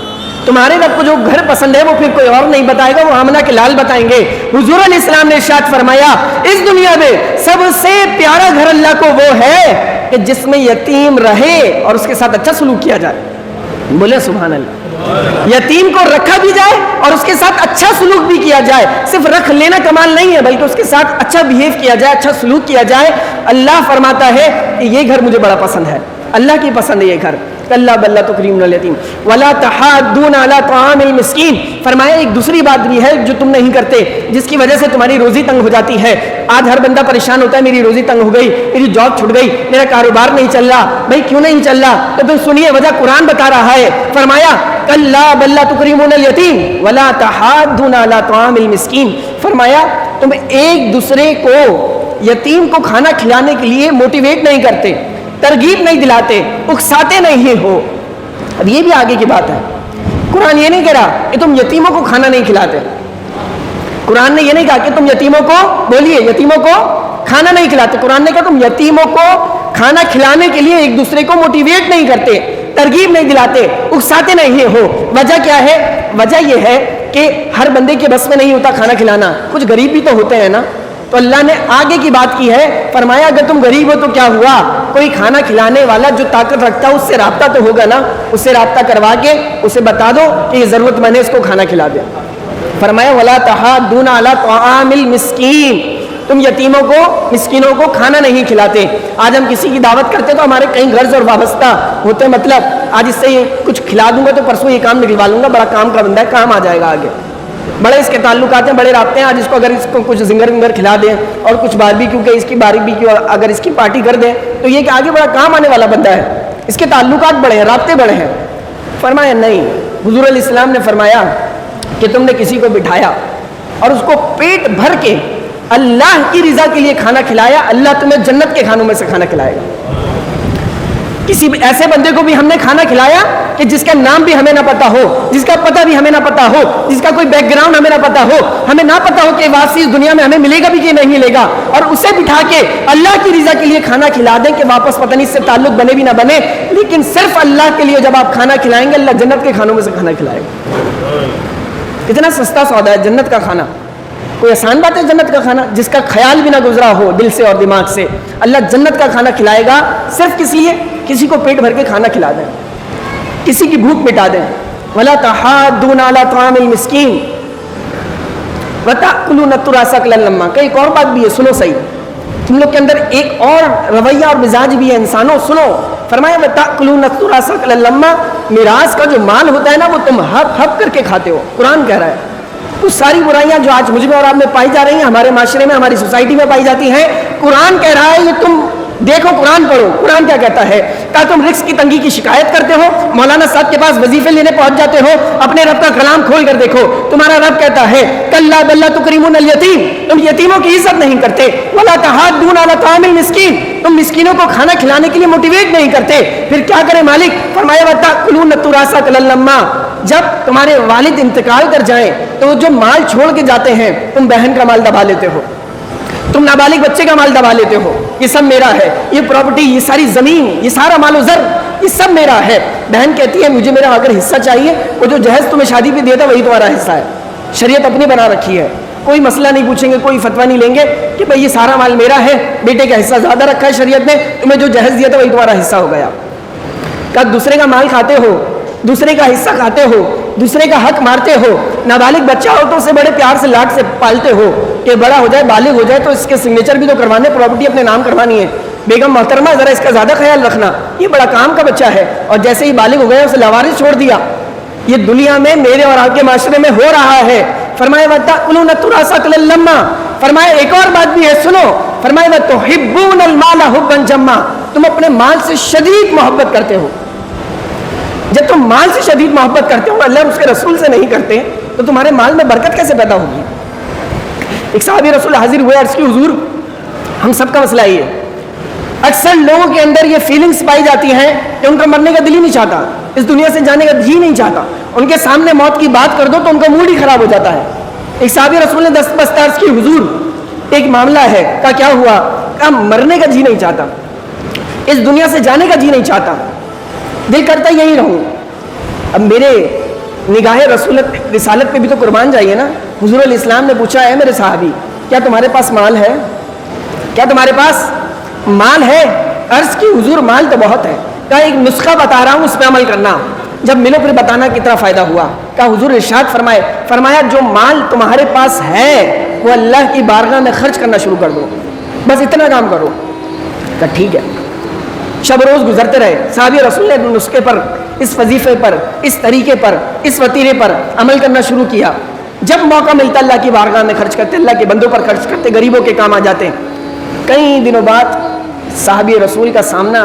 تمہارے رب کو جو گھر پسند ہے وہ پھر کوئی اور نہیں بتائے گا، وہ آمنہ کے لال بتائیں گے۔ حضور علیہ السلام نے ارشاد فرمایا اس دنیا میں سب سے پیارا گھر اللہ کو وہ ہے کہ جس میں یتیم رہے اور اس کے ساتھ اچھا سلوک کیا جائے۔ بولے سبحان اللہ۔ یتیم کو رکھا بھی جائے اور اس کے ساتھ اچھا سلوک بھی کیا جائے، صرف رکھ لینا کمال نہیں ہے بلکہ اس کے ساتھ اچھا بہیو کیا جائے، اچھا سلوک کیا جائے۔ اللہ فرماتا ہے کہ یہ گھر مجھے بڑا پسند ہے، اللہ کی پسند ہے یہ گھر۔ کلا بل لا تکرمون الیتیم ولا تحاضون علی طعام المسکین، فرمایا ایک دوسری بات بھی ہے جو تم نہیں کرتے جس کی وجہ سے تمہاری روزی تنگ ہو جاتی ہے۔ آج ہر بندہ پریشان ہوتا ہے میری روزی تنگ ہو گئی، میری جاب چھوٹ گئی، میرا کاروبار نہیں چل رہا۔ بھائی کیوں نہیں چل رہا؟ تو پھر سنیے وجہ قرآن بتا رہا ہے۔ فرمایا کلا بل لا تکرمون الیتیم ولا تحاضون علی طعام المسکین، فرمایا تم ایک دوسرے کو یتیم کو کھانا کھلانے کے لیے موٹیویٹ نہیں کرتے، ترغیب نہیں دلاتے، اکساتے نہیں ہو۔ اب یہ بھی آگے کی بات ہے، قرآن یہ نہیں کہہ رہا کہ تم یتیموں کو کھانا نہیں کھلاتے، قرآن نے یہ نہیں کہا کہ تم یتیموں کو بولیے یتیموں کو کھانا نہیں کھلاتے، قرآن نے کہا تم یتیموں کو کھانا کھلانے کے لیے ایک دوسرے کو موٹیویٹ نہیں کرتے، ترغیب نہیں دلاتے، اکساتے نہیں ہو۔ وجہ کیا ہے؟ وجہ یہ ہے کہ ہر بندے کے بس میں نہیں ہوتا کھانا کھلانا، کچھ غریب بھی تو ہوتے ہیں نا، تو اللہ نے آگے کی بات کی ہے۔ فرمایا اگر تم غریب ہو تو کیا ہوا، کوئی کھانا کھلانے والا جو طاقت رکھتا ہے اس سے رابطہ تو ہوگا نا، اس سے رابطہ کروا کے اسے بتا دو کہ یہ ضرورت مند ہے، اس کو کھانا کھلا دے۔ فرمایا ولا تحاضون علی طعام المسکین، تم یتیموں کو مسکینوں کو کھانا نہیں کھلاتے۔ آج ہم کسی کی دعوت کرتے تو ہمارے کئی غرض اور وابستہ ہوتے، مطلب آج اس سے یہ کچھ کھلا دوں گا تو پرسوں یہ کام نکلوا لوں گا، بڑا کام کا بندہ ہے، کام آ جائے گا آگے، بڑے اس کے تعلقات ہیں، بڑے رابطے ہیں۔ آج اس کو اگر اس کو کچھ زنگر کھلا دیں اور کچھ باربیکیو کہ اس کی باربیکیو اگر اس کی پارٹی کر دیں تو یہ کہ آگے بڑا کام آنے والا بندہ ہے، اس کے تعلقات بڑے ہیں، رابطے بڑے ہیں۔ فرمایا نہیں، حضور علیہ السلام نے فرمایا کہ تم نے کسی کو بٹھایا اور اس کو پیٹ بھر کے اللہ کی رضا کے لیے کھانا کھلایا، اللہ تمہیں جنت کے کھانوں میں سے کھانا کھلائے گا۔ کسی ایسے بندے کو بھی ہم نے کھانا کھلایا کہ کہ جس کا نام بھی ہمیں نہ پتا ہو, جس کا پتہ بھی ہمیں نہ پتا ہو, جس کا کوئی بیک گراؤنڈ ہمیں نہ پتا ہو, ہمیں نہ پتا ہو کہ واپسی اس دنیا میں ہمیں ملے گا بھی کہ نہیں ملے گا, اور اسے بٹھا کے اللہ کی رضا کے لیے کھانا کھلا دیں کہ واپس پتہ نہیں اس سے تعلق بنے بھی نہ بنے, لیکن صرف اللہ کے لیے جب آپ کھانا کھلائیں گے اللہ جنت کے کھانوں میں سے کھانا کھلائے گا. کتنا سستا سودا ہے جنت کا کھانا, کوئی آسان بات ہے جنت کا کھانا؟ جس کا خیال بھی نہ گزرا ہو دل سے اور دماغ سے, اللہ جنت کا کھانا کھلائے گا صرف کس لیے؟ کسی کو پیٹ بھر کے کھانا کھلا دیں, کسی کی بھوک مٹا دیں. وَلَا تَحَاضُّونَ عَلَىٰ طَعَامِ الْمِسْكِينِ وَتَأْكُلُونَ التُّرَاثَ أَكْلًا لَمًّا. کہ ایک اور بات بھی ہے, سنو صحیح, تم لوگ کے اندر ایک اور رویہ اور مزاج بھی ہے انسانوں, سنو. فرمایا وَتَأْكُلُونَ التُّرَاثَ أَكْلًا لَمًّا, میراث کا جو مال ہوتا ہے نا وہ تم ہپ ہپ کر کے کھاتے ہو. قرآن کہہ رہا ہے وہ ساری برائیاں جو آج مجھ میں اور آپ میں پائی جا رہی ہیں, ہمارے معاشرے میں, ہماری سوسائٹی میں پائی جاتی ہیں, قرآن کہہ رہا ہے یہ تم دیکھو, قرآن پڑھو, قرآن کیا کہتا ہے. کیا تم رزق کی تنگی کی شکایت کرتے ہو, مولانا صاحب کے پاس وظیفے لینے پہنچ جاتے ہو, اپنے رب کا کلام کھول کر دیکھو, تمہارا رب کہتا ہے کلا بل لا تکرمون الیتیم, تم یتیموں کی عزت نہیں کرتے. ولا تحاضون علی طعام المسکین, تم مسکینوں کو کھانا کھلانے کے لیے موٹیویٹ نہیں کرتے. پھر کیا کرے مالک؟ فرمایا وتاکلون التراث اکلا لما, جب تمہارے والد انتقال کر جائیں تو جو مال چھوڑ کے جاتے ہیں تم بہن کا مال دبا لیتے ہو, تم نابالغ بچے کا مال دبا لیتے ہو. یہ سب میرا ہے, یہ پراپرٹی, یہ ساری زمین, یہ سارا مال و زر, یہ سب میرا ہے. بہن کہتی ہے مجھے میرا اگر حصہ چاہیے, وہ جو جہیز تمہیں شادی پہ دیا تھا وہی تمہارا حصہ ہے. شریعت اپنی بنا رکھی ہے, کوئی مسئلہ نہیں پوچھیں گے, کوئی فتویٰ نہیں لیں گے کہ بھئی یہ سارا مال میرا ہے, بیٹے کا حصہ زیادہ رکھا ہے شریعت نے, تمہیں جو جہیز دیا تھا وہی تمہارا حصہ ہو گیا. کیا دوسرے کا مال کھاتے ہو, دوسرے کا حصہ کھاتے ہو, دوسرے کا حق مارتے ہو. نابالغ بچہ ہو تو اسے بڑے پیار سے لاڈ سے پالتے ہو کہ بڑا ہو جائے, بالغ ہو جائے تو اس کے سگنیچر بھی تو کروانے, پراپرٹی اپنے نام کروانی ہے. بیگم محترمہ ذرا اس کا زیادہ خیال رکھنا, یہ بڑا کام کا بچہ ہے, اور جیسے ہی بالغ ہو گیا اسے لاوارث چھوڑ دیا. یہ دنیا میں میرے اور آپ کے معاشرے میں ہو رہا ہے. فرمایا وَتَأْكُلُونَ التُّرَاثَ أَكْلًا لَمًّا, فرمایا ایک اور بات بھی ہے, سنو. فرمایا وَتُحِبُّونَ الْمَالَ حُبًّا جَمًّا, تم اپنے مال سے شدید محبت کرتے ہو. جب تم مال سے شدید محبت کرتے ہو, اللہ اس کے رسول سے نہیں کرتے, تو تمہارے مال میں برکت کیسے پیدا ہوگی؟ ایک صحابی رسول حاضر ہوئے, عرض کی حضور ہم سب کا مسئلہ یہ ہے, اکثر لوگوں کے اندر یہ فیلنگز پائی جاتی ہیں کہ ان کا مرنے کا دل ہی نہیں چاہتا, اس دنیا سے جانے کا جی نہیں چاہتا, ان کے سامنے موت کی بات کر دو تو ان کا موڈ ہی خراب ہو جاتا ہے. ایک صحابی رسول نے دست عرض کی حضور ایک معاملہ ہے. کیا ہوا؟ کہا مرنے کا جی نہیں چاہتا, اس دنیا سے جانے کا جی نہیں چاہتا, دل کرتا یہی رہوں. اب میرے نگاہ رسالت پہ بھی تو قربان جائیے نا. حضور علیہ السلام نے پوچھا ہے میرے صحابی کیا تمہارے پاس مال ہے؟ کیا تمہارے پاس مال ہے؟ عرض کی حضور مال تو بہت ہے. کہا ایک نسخہ بتا رہا ہوں, اس پہ عمل کرنا, جب ملو پھر بتانا کتنا فائدہ ہوا. کہا حضور ارشاد فرمایا جو مال تمہارے پاس ہے وہ اللہ کی بارگاہ میں خرچ کرنا شروع کر دو, بس اتنا کام کرو. کہا ٹھیک ہے. شب روز گزرتے رہے. صحابی رسول نے نسخے پر, اس وظیفے پر, اس طریقے پر, اس وتیرے پر عمل کرنا شروع کیا. جب موقع ملتا اللہ کی بارگاہ میں خرچ کرتے, اللہ کے بندوں پر خرچ کرتے, غریبوں کے کام آ جاتے. کئی دنوں بعد صحابی رسول کا سامنا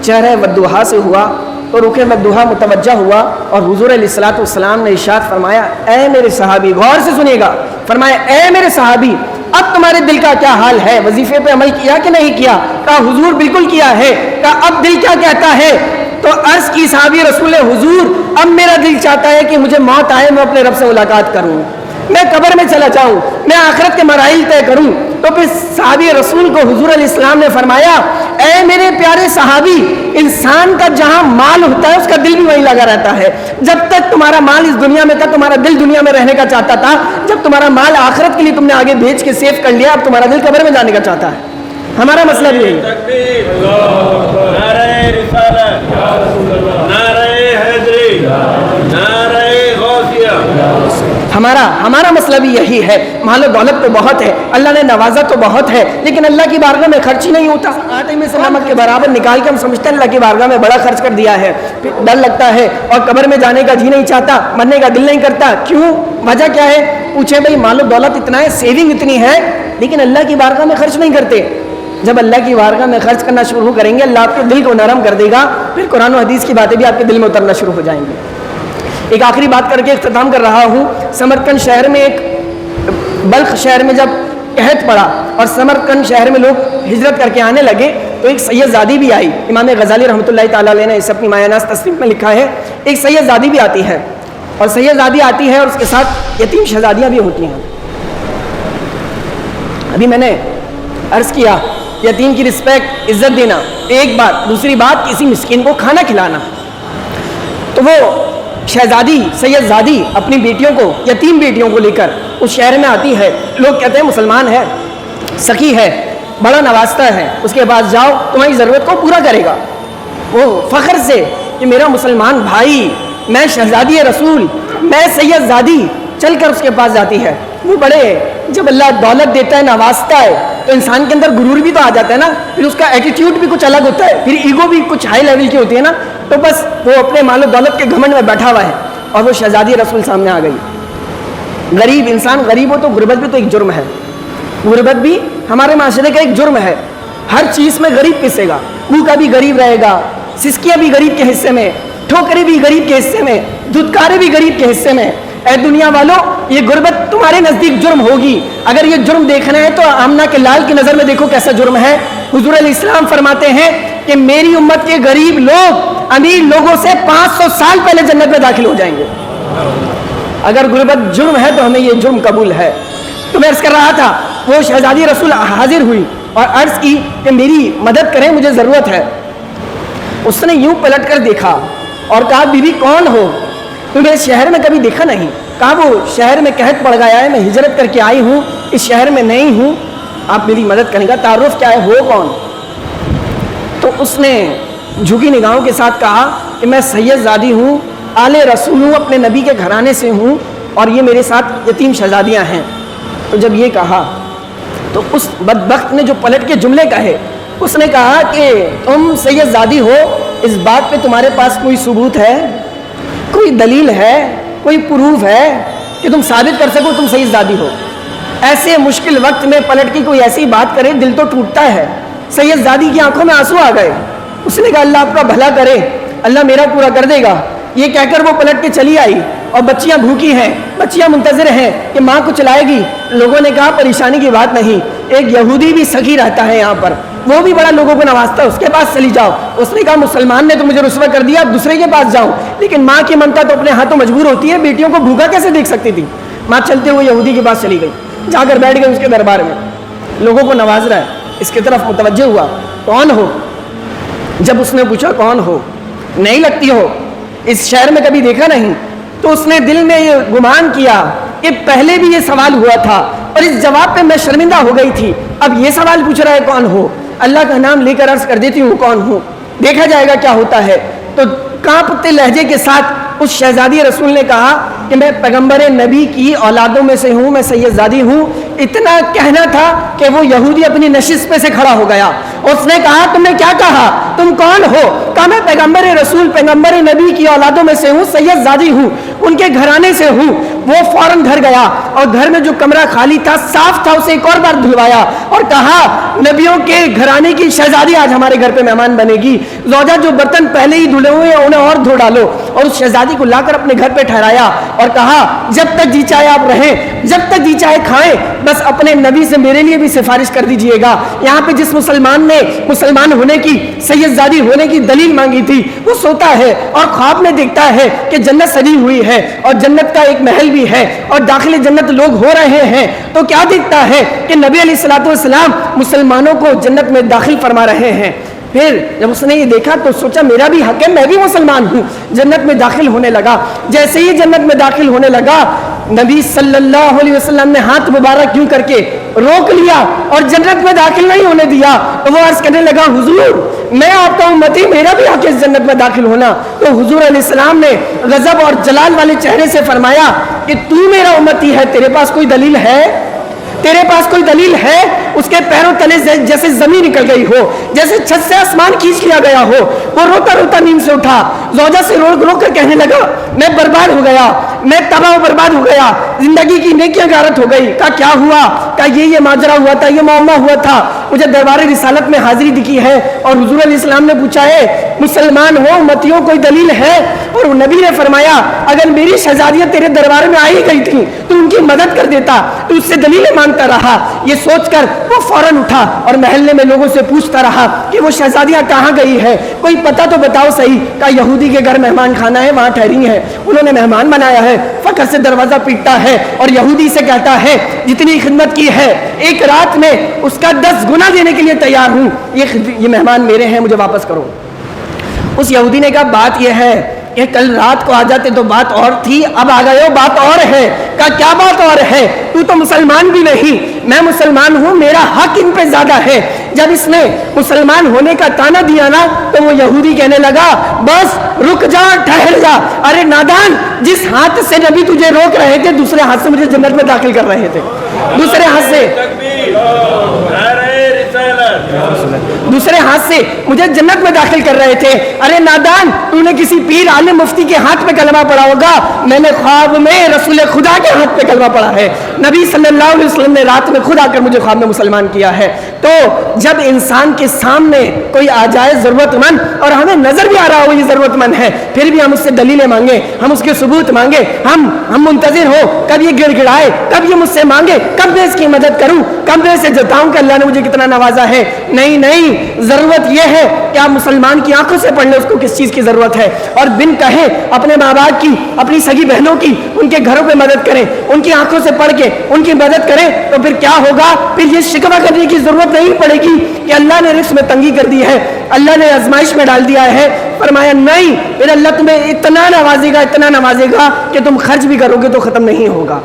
چہرہ ودوحا سے ہوا تو رخ ودوحا متوجہ ہوا, اور حضور علیہ الصلوۃ والسلام نے ارشاد فرمایا اے میرے صحابی, غور سے سنیے گا, فرمایا اے میرے صحابی اب تمہارے دل کا کیا حال ہے, وظیفے پہ عمل کیا کہ نہیں کیا؟ کہا حضور بالکل کیا ہے. کہا اب دل کیا کہتا ہے؟ تو عرض کی صحابی رسول حضور اب میرا دل چاہتا ہے کہ مجھے موت آئے, میں اپنے رب سے ملاقات کروں, میں قبر میں چلا جاؤں, میں آخرت کے مراحل طے کروں. تو پھر صحابی رسول کو حضور علیہ السلام نے فرمایا اے میرے پیارے صحابی, انسان کا جہاں مال ہوتا ہے اس کا دل بھی وہیں لگا رہتا ہے. جب تک تمہارا مال اس دنیا میں تھا تمہارا دل دنیا میں رہنے کا چاہتا تھا, جب تمہارا مال آخرت کے لیے تم نے آگے بھیج کے سیو کر لیا, اب تمہارا دل قبر میں جانے کا چاہتا ہے. ہمارا مسئلہ بھی یہی ہمارا مسئلہ بھی یہی ہے. مال و دولت تو بہت ہے, اللہ نے نوازا تو بہت ہے, لیکن اللہ کی بارگاہ میں خرچ ہی نہیں ہوتا. آٹے میں سے نمک کے برابر نکال کے ہم سمجھتے ہیں اللہ کی بارگاہ میں بڑا خرچ کر دیا ہے, پھر ڈر لگتا ہے اور قبر میں جانے کا جی نہیں چاہتا, مرنے کا دل نہیں کرتا. کیوں؟ وجہ کیا ہے؟ پوچھے بھائی مال و دولت اتنا ہے, سیونگ اتنی ہے, لیکن اللہ کی بارگاہ میں خرچ نہیں کرتے. جب اللہ کی بارگاہ میں خرچ کرنا شروع کریں گے اللہ آپ کے دل کو نرم کر دے گا, پھر قرآن و حدیث کی باتیں بھی آپ کے دل میں اترنا شروع ہو جائیں گی. ایک آخری بات کر کے اختتام کر رہا ہوں. سمرقند شہر میں, ایک بلخ شہر میں جب قحط پڑا اور سمرقند شہر میں لوگ ہجرت کر کے آنے لگے تو ایک سید زادی بھی آئی. امام غزالی رحمۃ اللہ تعالیٰ علیہ نے اس اپنی مایہ ناز تصنیف میں لکھا ہے ایک سید زادی بھی آتی ہے، اور سید زادی آتی ہے اور اس کے ساتھ یتیم شہزادیاں بھی ہوتی ہیں. ابھی میں نے عرض کیا یتیم کی رسپیکٹ، عزت دینا ایک بات، دوسری بات کسی مسکین کو کھانا کھلانا. تو وہ شہزادی سید زادی اپنی بیٹیوں کو، یتیم بیٹیوں کو لے کر اس شہر میں آتی ہے. لوگ کہتے ہیں مسلمان ہے، سخی ہے، بڑا نوازتا ہے، اس کے پاس جاؤ تمہاری ضرورت کو پورا کرے گا. وہ فخر سے کہ میرا مسلمان بھائی، میں شہزادی رسول، میں سید زادی، چل کر اس کے پاس جاتی ہے. وہ بڑے، جب اللہ دولت دیتا ہے، نوازتا ہے، تو انسان کے اندر غرور بھی تو آ جاتا ہے نا، پھر اس کا ایٹیٹیوڈ بھی کچھ الگ ہوتا ہے، پھر ایگو بھی کچھ ہائی لیول کی ہوتی ہے نا. تو بس وہ اپنے مال و دولت کے گھمنڈ میں بیٹھا ہوا ہے، اور وہ شہزادی رسول سامنے آ گئی. غریب انسان غریب ہو تو غربت بھی تو ایک جرم ہے، غربت بھی ہمارے معاشرے کا ایک جرم ہے. ہر چیز میں غریب پسے گا، بھوکا بھی غریب رہے گا، سسکیاں بھی غریب کے حصے میں، ٹھوکرے بھی غریب کے حصے میں، دھتکارے بھی غریب کے حصے میں. اے دنیا والوں، یہ غربت تمہارے نزدیک جرم ہوگی. اگر یہ جرم دیکھنا ہے تو آمنہ کے لال کی نظر میں دیکھو کیسا جرم ہے. حضور علیہ السلام فرماتے ہیں کہ میری امت کے غریب لوگ امیر لوگوں سے 500 سال پہلے جنت میں داخل ہو جائیں گے. اگر غربت جرم ہے تو ہمیں یہ جرم قبول ہے. تو میں عرض کر رہا تھا، وہ شہزادی رسول حاضر ہوئی اور عرض کی کہ میری مدد کریں، مجھے ضرورت ہے. اس نے یوں پلٹ کر دیکھا اور کہا بی بی کون ہو؟ تمہیں اس شہر میں کبھی دیکھا نہیں. کہا وہ شہر میں قحط پڑ گیا ہے، میں ہجرت کر کے آئی ہوں، اس شہر میں نہیں ہوں، آپ میری مدد کریں گا. تعارف کیا ہے، ہو کون؟ تو اس نے جھکی نگاہوں کے ساتھ کہا کہ میں سید زادی ہوں، آل رسول ہوں، اپنے نبی کے گھرانے سے ہوں، اور یہ میرے ساتھ یتیم شہزادیاں ہیں. تو جب یہ کہا تو اس بدبخت نے جو پلٹ کے جملے کہے، اس نے کہا کہ تم سید زادی ہو، اس بات پہ تمہارے پاس کوئی ثبوت ہے، کوئی دلیل ہے، کوئی پروف ہے کہ تم ثابت کر سکو تم سید زادی ہو؟ ایسے مشکل وقت میں پلٹ کی کوئی ایسی بات کرے دل تو ٹوٹتا ہے. سید زادی کی آنکھوں میں آنسو آ گئے. اس نے کہا اللہ آپ کا بھلا کرے، اللہ میرا پورا کر دے گا. یہ کہہ کر وہ پلٹ کے چلی آئی، اور بچیاں بھوکی ہیں، بچیاں منتظر ہیں کہ ماں کو چلائے گی. لوگوں نے کہا پریشانی کی بات نہیں، ایک یہودی بھی سخی رہتا ہے یہاں پر، وہ بھی بڑا لوگوں کو نوازتا ہے، اس کے پاس چلی جاؤ. اس نے کہا مسلمان نے تو مجھے رسوا کر دیا، دوسرے کے پاس جاؤں. لیکن ماں کی ممتا تو اپنے ہاتھوں مجبور ہوتی ہے، بیٹیوں کو بھوکا کیسے دیکھ سکتی تھی؟ ماں چلتے ہوئے یہودی کے پاس چلی گئی، جا کر بیٹھ گئی اس کے دربار میں. لوگوں کو نواز رہا ہے، اس کی طرف متوجہ ہوا، کون ہو؟ جب اس نے پوچھا کون ہو، نہیں لگتی ہو، اس شہر میں کبھی دیکھا نہیں. تو اس نے دل میں یہ گمان کیا کہ پہلے بھی یہ سوال ہوا تھا اور اس جواب پہ میں شرمندہ ہو گئی تھی، اب یہ سوال پوچھ رہا ہے کون ہو. اللہ کا نام لے کر عرض کر دیتی ہوں کون ہوں، دیکھا جائے گا کیا ہوتا ہے. تو کانپتے لہجے کے ساتھ اس شہزادی رسول نے کہا کہ میں پیغمبر نبی کی اولادوں میں سے ہوں، میں سید زادی ہوں. اتنا کہنا تھا کہ وہ یہودی اپنی نشست پہ سے کھڑا ہو گیا. اس نے کہا تم نے کیا کہا، تم کون ہو؟ کہا میں پیغمبر رسول، پیغمبر نبی کی اولادوں میں سے ہوں، سید زادی ہوں، ان کے گھرانے سے ہوں. وہ فوراً گھر گیا اور گھر میں جو کمرہ خالی تھا صاف تھا، اسے ایک اور بار دھلوایا اور کہا نبیوں کے گھرانے کی شہزادی آج ہمارے گھر پہ مہمان بنے گی. زوجہ جو برتن پہلے ہی دھلے ہوئے ہیں انہیں اور دھو ڈالو. اور اس شہزادی کو لا کر اپنے گھر پہ ٹھہرایا اور کہا جب تک جی چاہے آپ رہیں، جب تک جی چاہے کھائیں، بس اپنے نبی سے میرے لیے بھی سفارش کر دیجئے گا. یہاں پہ جس مسلمان نے مسلمان ہونے کی، سید زادی ہونے کی دلیل مانگی تھی، وہ سوتا ہے اور خواب میں دیکھتا ہے کہ جنت سجی ہوئی ہے اور جنت کا ایک محل بھی ہے اور داخل جنت لوگ ہو رہے ہیں. تو کیا دیکھتا ہے کہ نبی علیہ الصلوۃ والسلام مسلمانوں کو جنت میں داخل فرما رہے ہیں. پھر جب اس نے یہ دیکھا تو سوچا میرا بھی حق ہے، میں بھی مسلمان ہوں. جنت میں داخل ہونے لگا. جیسے ہی جنت میں داخل ہونے لگا، نبی صلی اللہ علیہ وسلم نے ہاتھ مبارک کیوں کر کے روک لیا اور جنت میں داخل نہیں ہونے دیا. تو وہ عرض کرنے لگا حضور میں آپ کا امتی، میرا بھی حق ہے جنت میں داخل ہونا. تو حضور علیہ السلام نے غضب اور جلال والے چہرے سے فرمایا کہ تو میرا امتی ہے، تیرے پاس کوئی دلیل ہے؟ تیرے پاس کوئی دلیل ہے؟ اس کے پیروں تلے جیسے زمین نکل گئی ہو، جیسے چھت سے آسمان کھینچ لیا گیا ہو. وہ روتا روتا نیند سے اٹھا، زوجہ سے رو رو کر کہنے لگا میں برباد ہو گیا، میں تباہ و برباد ہو گیا، زندگی کی نیکیاں غارت ہو گئی. کہا کیا ہوا؟ کہا یہ ماجرا ہوا تھا، یہ معاملہ ہوا تھا. مجھے دربار رسالت میں حاضری دکھی ہے اور حضور علیہ السلام نے پوچھا ہے مسلمان ہو متیوں کوئی دلیل ہے؟ اور نبی نے فرمایا اگر میری شہزادیاں تیرے دربار میں آئی گئی تھی تو ان کی مدد کر دیتا، تو اس سے دلیلیں مانگتا رہا۔ یہ سوچ کر وہ فوراً اٹھا اور محلے میں لوگوں سے پوچھتا رہا کہ وہ شہزادیاں کہاں گئی ہے، کوئی پتہ تو بتاؤ صحیح۔ کہا یہودی کے گھر مہمان خانہ ہے، وہاں ٹھہری ہیں، انہوں نے مہمان بنایا ہے۔ فخر سے دروازہ پیٹتا ہے اور یہودی سے کہتا ہے جتنی خدمت کی ہے ایک رات میں اس کا 10 گنا دینے کے لیے تیار ہوں، یہ مہمان میرے ہیں، مجھے واپس کرو۔ اس یہودی نے کہا بات یہ ہے کہ کل رات کو آ جاتے تو بات اور تھی، اب آ گئے ہو بات اور ہے۔ کہا کیا بات اور ہے؟ تو مسلمان بھی نہیں، میں مسلمان ہوں، میرا حق ان پہ زیادہ ہے۔ جب اس نے مسلمان ہونے کا تانا دیا نا تو وہ یہودی کہنے لگا بس رک جا، ٹھہر جا، ارے نادان، جس ہاتھ سے نبی تجھے روک رہے تھے دوسرے ہاتھ سے مجھے جنت میں داخل کر رہے تھے، دوسرے ہاتھ سے مجھے جنت میں داخل کر رہے تھے۔ ارے نادان، تو نے کسی پیر عالم مفتی کے ہاتھ پہ کلمہ پڑھا ہوگا، میں نے خواب میں رسول خدا کے ہاتھ پہ کلمہ پڑھا ہے، نبی صلی اللہ علیہ وسلم نے رات میں خود آ کر مجھے خواب میں مسلمان کیا ہے۔ تو جب انسان کے سامنے کوئی آ جائے ضرورت مند اور ہمیں نظر بھی آ رہا ہو یہ ضرورت مند ہے، پھر بھی ہم اس سے دلیلیں مانگے، ہم اس کے ثبوت مانگے، ہم منتظر ہو کب یہ گڑ گڑائے، کب یہ مجھ سے مانگے، کب میں اس کی مدد کروں، کب میں اسے جتاؤں کہ اللہ نے مجھے کتنا نوازا ہے۔ نہیں، ضرورت یہ ہے کہ آپ مسلمان کی آنکھوں سے پڑھ لیں اس کو کس چیز کی ضرورت ہے، اور بن کہے اپنے ماں باپ کی، اپنی سگی بہنوں کی، ان کے گھروں پہ مدد کریں، ان کی آنکھوں سے پڑھ کے ان کی مدد کریں، تو پھر کیا ہوگا؟ پھر یہ شکوہ کرنے کی ضرورت نہیں پڑے گی کہ اللہ نے رزق میں تنگی کر دی ہے، اللہ نے آزمائش میں ڈال دیا ہے۔ فرمایا نہیں، پھر اللہ تمہیں اتنا نوازے گا کہ تم خرچ بھی کرو گے تو ختم نہیں ہوگا۔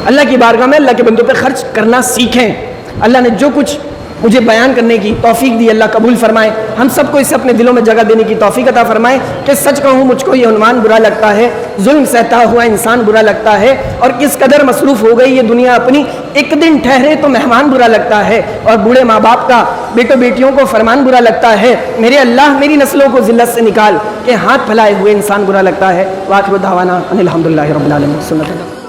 اللہ کی بارگاہ میں اللہ کے بندوں پہ خرچ کرنا سیکھیں۔ اللہ نے جو کچھ مجھے بیان کرنے کی توفیق دی اللہ قبول فرمائے، ہم سب کو اسے اپنے دلوں میں جگہ دینے کی توفیق عطا فرمائے کہ سچ کہوں مجھ کو یہ عنوان برا لگتا ہے، ظلم سہتا ہوا انسان برا لگتا ہے، اور کس قدر مصروف ہو گئی یہ دنیا اپنی، ایک دن ٹھہرے تو مہمان برا لگتا ہے، اور بوڑھے ماں باپ کا بیٹوں بیٹیوں کو فرمان برا لگتا ہے۔ میرے اللہ میری نسلوں کو ذلت سے نکال، کہ ہاتھ پھیلائے ہوئے انسان برا لگتا ہے۔ وآخر دعوانا ان الحمدللہ رب العالمین۔